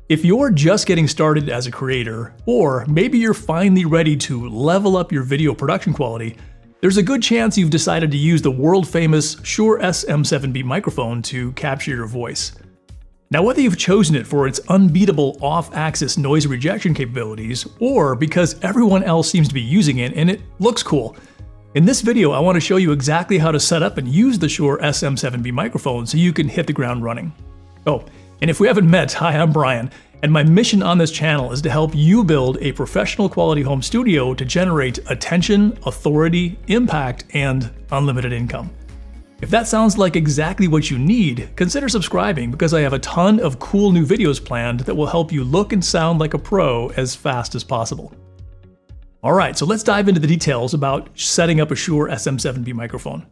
If you're just getting started as a creator, or maybe you're finally ready to level up your video production quality, there's a good chance you've decided to use the world-famous Shure SM7B microphone to capture your voice. Now, whether you've chosen it for its unbeatable off-axis noise rejection capabilities, or because everyone else seems to be using it and it looks cool, in this video I want to show you exactly how to set up and use the Shure SM7B microphone so you can hit the ground running. Oh, and if we haven't met, hi, I'm Brian, and my mission on this channel is to help you build a professional quality home studio to generate attention, authority, impact, and unlimited income. If that sounds like exactly what you need, consider subscribing because I have a ton of cool new videos planned that will help you look and sound like a pro as fast as possible. Alright, so let's dive into the details about setting up a Shure SM7B microphone.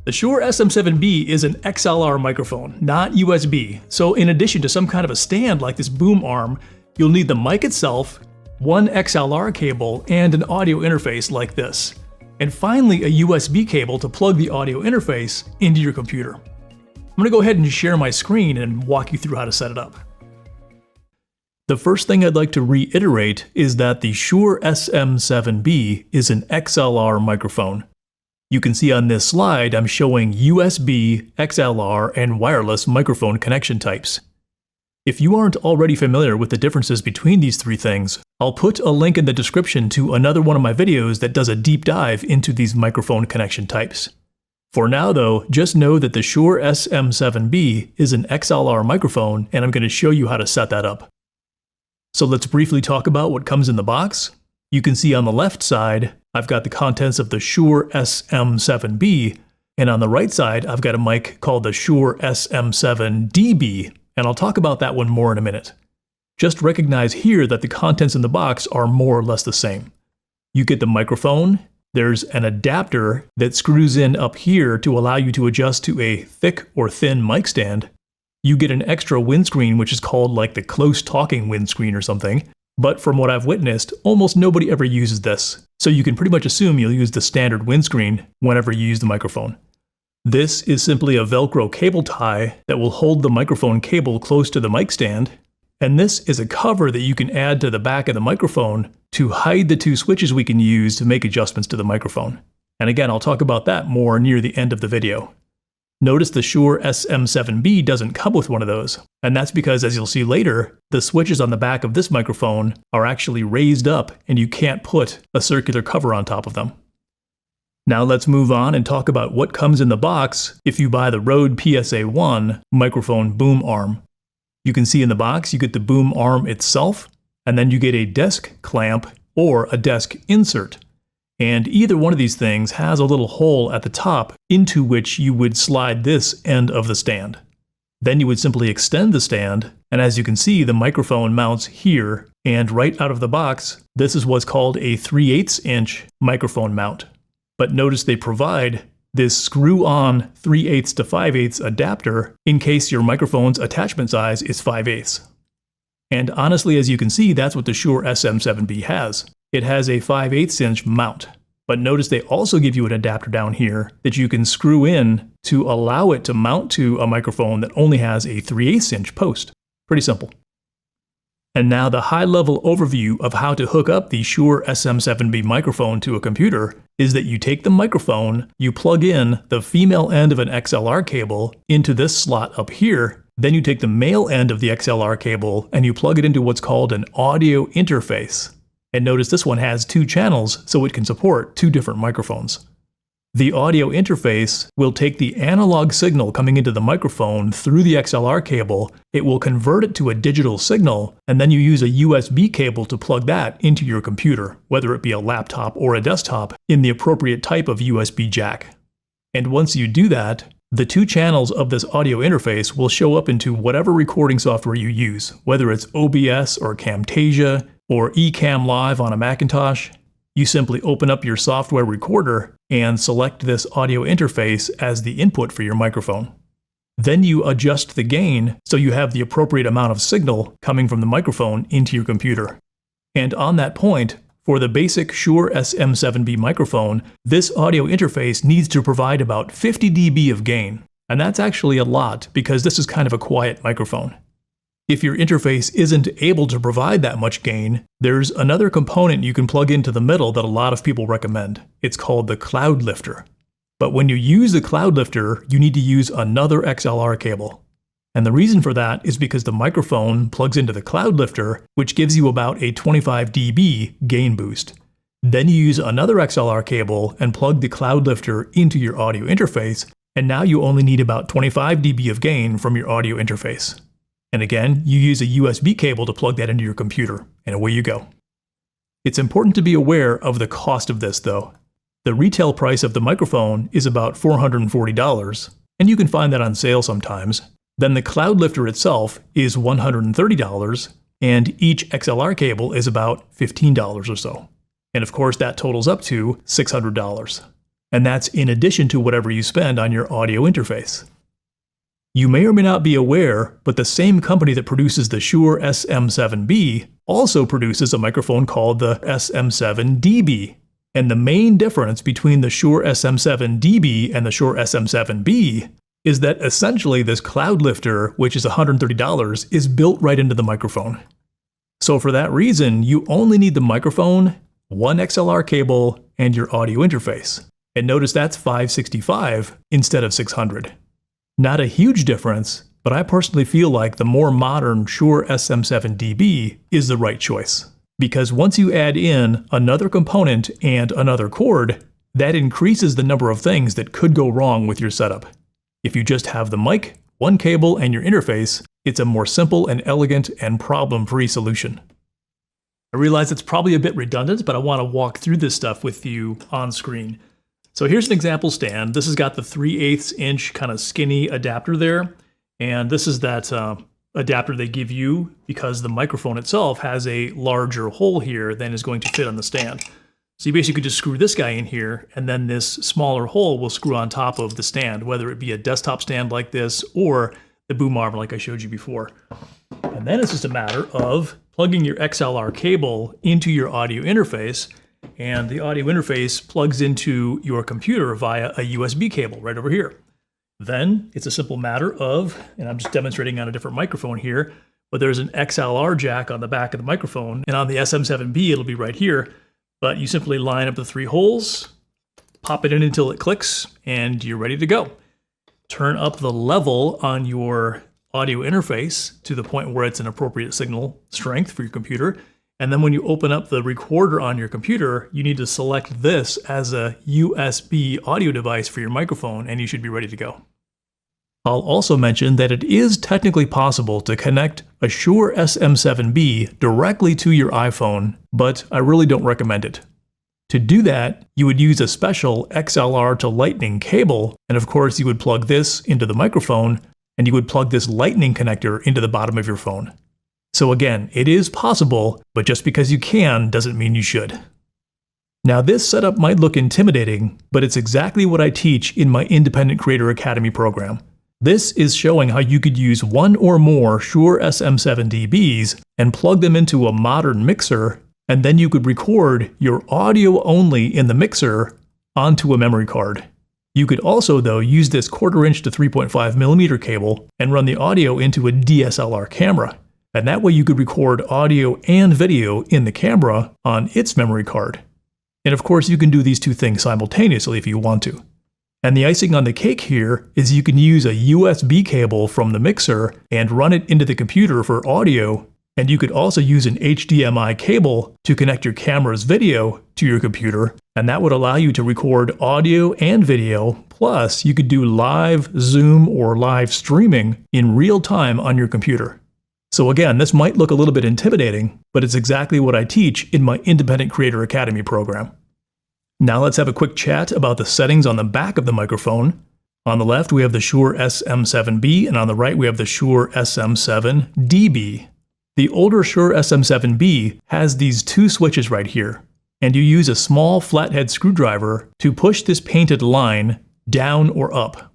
The Shure SM7B is an XLR microphone, not USB, so in addition to some kind of a stand like this boom arm, you'll need the mic itself, one XLR cable, and an audio interface like this. And finally a USB cable to plug the audio interface into your computer. I'm going to go ahead and share my screen and walk you through how to set it up. The first thing I'd like to reiterate is that the Shure SM7B is an XLR microphone. You can see on this slide I'm showing USB, XLR, and wireless microphone connection types. If you aren't already familiar with the differences between these three things, I'll put a link in the description to another one of my videos that does a deep dive into these microphone connection types. For now though, just know that the Shure SM7B is an XLR microphone and I'm going to show you how to set that up. So let's briefly talk about what comes in the box. You can see on the left side, I've got the contents of the Shure SM7B, and on the right side, I've got a mic called the Shure SM7DB, and I'll talk about that one more in a minute. Just recognize here that the contents in the box are more or less the same. You get the microphone, there's an adapter that screws in up here to allow you to adjust to a thick or thin mic stand. You get an extra windscreen, which is called like the close talking windscreen or something. But from what I've witnessed, almost nobody ever uses this, so you can pretty much assume you'll use the standard windscreen whenever you use the microphone. This is simply a Velcro cable tie that will hold the microphone cable close to the mic stand, and this is a cover that you can add to the back of the microphone to hide the two switches we can use to make adjustments to the microphone. And again, I'll talk about that more near the end of the video. Notice the Shure SM7B doesn't come with one of those, and that's because, as you'll see later, the switches on the back of this microphone are actually raised up and you can't put a circular cover on top of them. Now let's move on and talk about what comes in the box if you buy the Rode PSA-1 microphone boom arm. You can see in the box you get the boom arm itself, and then you get a desk clamp or a desk insert. And either one of these things has a little hole at the top into which you would slide this end of the stand. Then you would simply extend the stand, and as you can see, the microphone mounts here, and right out of the box, this is what's called a 3/8 inch microphone mount. But notice they provide this screw-on 3/8 to 5/8 adapter in case your microphone's attachment size is 5/8. And honestly, as you can see, that's what the Shure SM7B has. It has a 5/8 inch mount, but notice they also give you an adapter down here that you can screw in to allow it to mount to a microphone that only has a 3/8 inch post. Pretty simple. And now the high-level overview of how to hook up the Shure SM7B microphone to a computer is that you take the microphone, you plug in the female end of an XLR cable into this slot up here, then you take the male end of the XLR cable and you plug it into what's called an audio interface. And notice this one has two channels, so it can support two different microphones. The audio interface will take the analog signal coming into the microphone through the XLR cable, it will convert it to a digital signal, and then you use a USB cable to plug that into your computer, whether it be a laptop or a desktop, in the appropriate type of USB jack. And once you do that, the two channels of this audio interface will show up into whatever recording software you use, whether it's OBS or Camtasia, or Ecamm Live on a Macintosh. You simply open up your software recorder and select this audio interface as the input for your microphone. Then you adjust the gain so you have the appropriate amount of signal coming from the microphone into your computer. And on that point, for the basic Shure SM7B microphone, this audio interface needs to provide about 50 dB of gain. And that's actually a lot because this is kind of a quiet microphone. If your interface isn't able to provide that much gain, there's another component you can plug into the middle that a lot of people recommend. It's called the cloud lifter. But when you use the cloud lifter, you need to use another XLR cable. And the reason for that is because the microphone plugs into the cloud lifter, which gives you about a 25 dB gain boost. Then you use another XLR cable and plug the cloud lifter into your audio interface, and now you only need about 25 dB of gain from your audio interface. And again, you use a USB cable to plug that into your computer, and away you go. It's important to be aware of the cost of this though. The retail price of the microphone is about $440, and you can find that on sale sometimes. Then the cloud lifter itself is $130, and each XLR cable is about $15 or so. And of course that totals up to $600. And that's in addition to whatever you spend on your audio interface. You may or may not be aware, but the same company that produces the Shure SM7B also produces a microphone called the SM7DB. And the main difference between the Shure SM7DB and the Shure SM7B is that essentially this cloud lifter, which is $130, is built right into the microphone. So for that reason, you only need the microphone, one XLR cable, and your audio interface. And notice that's $565 instead of $600. Not a huge difference, but I personally feel like the more modern Shure SM7DB is the right choice. Because once you add in another component and another cord, that increases the number of things that could go wrong with your setup. If you just have the mic, one cable, and your interface, it's a more simple and elegant and problem-free solution. I realize it's probably a bit redundant, but I want to walk through this stuff with you on screen. So here's an example stand. This has got the 3/8 inch kind of skinny adapter there. And this is that adapter they give you because the microphone itself has a larger hole here than is going to fit on the stand. So you basically just screw this guy in here, and then this smaller hole will screw on top of the stand, whether it be a desktop stand like this or the boom arm like I showed you before. And then it's just a matter of plugging your XLR cable into your audio interface, and the audio interface plugs into your computer via a USB cable right over here. Then it's a simple matter of, and I'm just demonstrating on a different microphone here, but there's an XLR jack on the back of the microphone, and on the SM7B it'll be right here, but you simply line up the 3 holes, pop it in until it clicks, and you're ready to go. Turn up the level on your audio interface to the point where it's an appropriate signal strength for your computer. And then when you open up the recorder on your computer, you need to select this as a USB audio device for your microphone, and you should be ready to go. I'll also mention that it is technically possible to connect a Shure SM7B directly to your iPhone, but I really don't recommend it. To do that, you would use a special XLR to Lightning cable, and of course you would plug this into the microphone, and you would plug this Lightning connector into the bottom of your phone. So again, it is possible, but just because you can doesn't mean you should. Now this setup might look intimidating, but it's exactly what I teach in my Independent Creator Academy program. This is showing how you could use one or more Shure SM7DBs and plug them into a modern mixer, and then you could record your audio only in the mixer onto a memory card. You could also, though, use this 1/4 inch to 3.5 millimeter cable and run the audio into a DSLR camera. And that way you could record audio and video in the camera on its memory card. And of course you can do these two things simultaneously if you want to. And the icing on the cake here is you can use a USB cable from the mixer and run it into the computer for audio, and you could also use an HDMI cable to connect your camera's video to your computer, and that would allow you to record audio and video, plus you could do live Zoom or live streaming in real time on your computer. So again, this might look a little bit intimidating, but it's exactly what I teach in my Independent Creator Academy program. Now let's have a quick chat about the settings on the back of the microphone. On the left we have the Shure SM7B, and on the right we have the Shure SM7DB. The older Shure SM7B has these 2 switches right here, and you use a small flathead screwdriver to push this painted line down or up.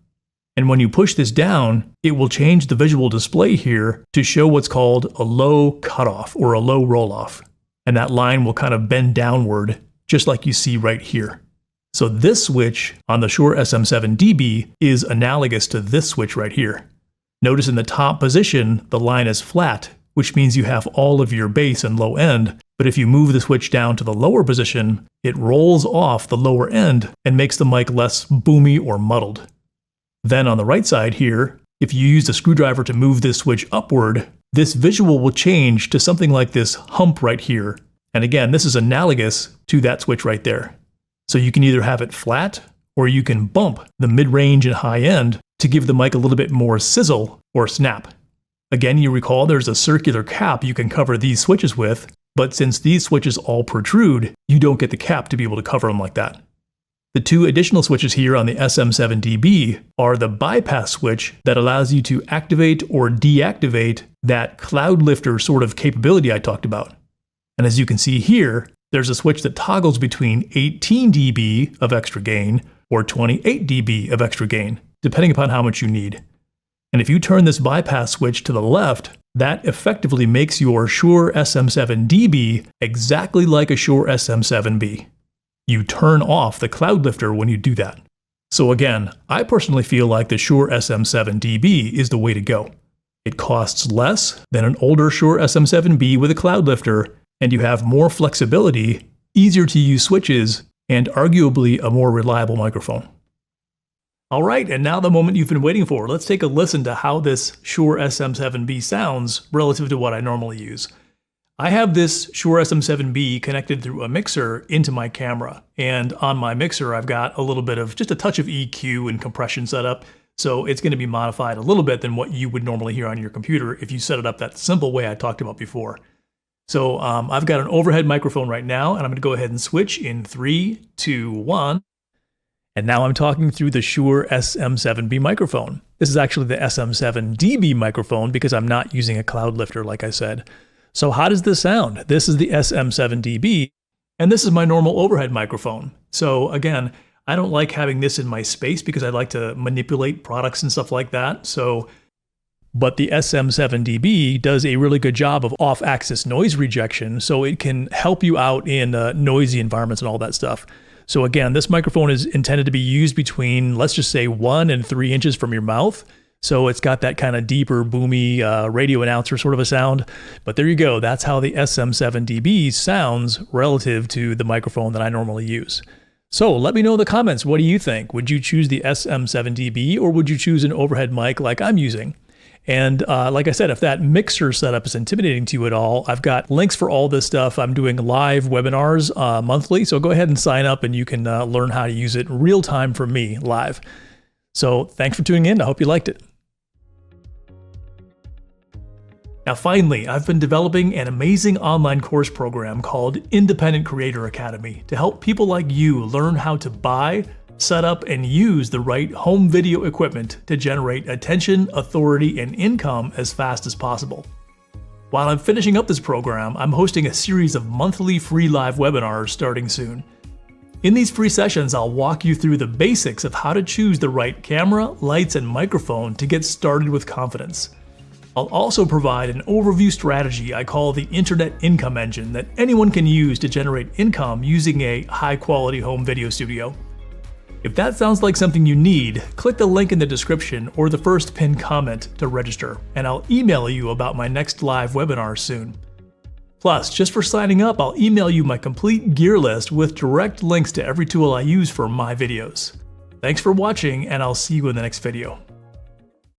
And when you push this down, it will change the visual display here to show what's called a low cutoff or a low roll-off. And that line will kind of bend downward, just like you see right here. So this switch on the Shure SM7DB is analogous to this switch right here. Notice in the top position, the line is flat, which means you have all of your bass and low end, but if you move the switch down to the lower position, it rolls off the lower end and makes the mic less boomy or muddled. Then on the right side here, if you use the screwdriver to move this switch upward, this visual will change to something like this hump right here. And again, this is analogous to that switch right there. So you can either have it flat, or you can bump the mid-range and high end to give the mic a little bit more sizzle or snap. Again, you recall there's a circular cap you can cover these switches with, but since these switches all protrude, you don't get the cap to be able to cover them like that. The two additional switches here on the SM7DB are the bypass switch that allows you to activate or deactivate that cloud lifter sort of capability I talked about. And as you can see here, there's a switch that toggles between 18 dB of extra gain or 28 dB of extra gain, depending upon how much you need. And if you turn this bypass switch to the left, that effectively makes your Shure SM7DB exactly like a Shure SM7B. You turn off the cloud lifter when you do that. So again, I personally feel like the Shure SM7DB is the way to go. It costs less than an older Shure SM7B with a cloud lifter, and you have more flexibility, easier to use switches, and arguably a more reliable microphone. All right, and now the moment you've been waiting for. Let's take a listen to how this Shure SM7B sounds relative to what I normally use. I have this Shure SM7B connected through a mixer into my camera, and on my mixer I've got a little bit of just a touch of EQ and compression set up, so it's going to be modified a little bit than what you would normally hear on your computer if you set it up that simple way I talked about before. So I've got an overhead microphone right now, and I'm going to go ahead and switch in 3, 2, 1. And now I'm talking through the Shure SM7B microphone. This is actually the SM7DB microphone because I'm not using a cloud lifter like I said. So how does this sound? This is the SM7DB, and this is my normal overhead microphone. So again, I don't like having this in my space because I like to manipulate products and stuff like that. But the SM7DB does a really good job of off-axis noise rejection, so it can help you out in noisy environments and all that stuff. So again, this microphone is intended to be used between, let's just say, 1 and 3 inches from your mouth. So it's got that kind of deeper, boomy radio announcer sort of a sound. But there you go. That's how the SM7DB sounds relative to the microphone that I normally use. So let me know in the comments, what do you think? Would you choose the SM7DB or would you choose an overhead mic like I'm using? And like I said, if that mixer setup is intimidating to you at all, I've got links for all this stuff. I'm doing live webinars monthly, so go ahead and sign up and you can learn how to use it real time from me live. So thanks for tuning in. I hope you liked it. Now finally, I've been developing an amazing online course program called Independent Creator Academy to help people like you learn how to buy, set up, and use the right home video equipment to generate attention, authority, and income as fast as possible. While I'm finishing up this program, I'm hosting a series of monthly free live webinars starting soon. In these free sessions, I'll walk you through the basics of how to choose the right camera, lights, and microphone to get started with confidence. I'll also provide an overview strategy I call the Internet Income Engine that anyone can use to generate income using a high-quality home video studio. If that sounds like something you need, click the link in the description or the first pinned comment to register, and I'll email you about my next live webinar soon. Plus, just for signing up, I'll email you my complete gear list with direct links to every tool I use for my videos. Thanks for watching, and I'll see you in the next video.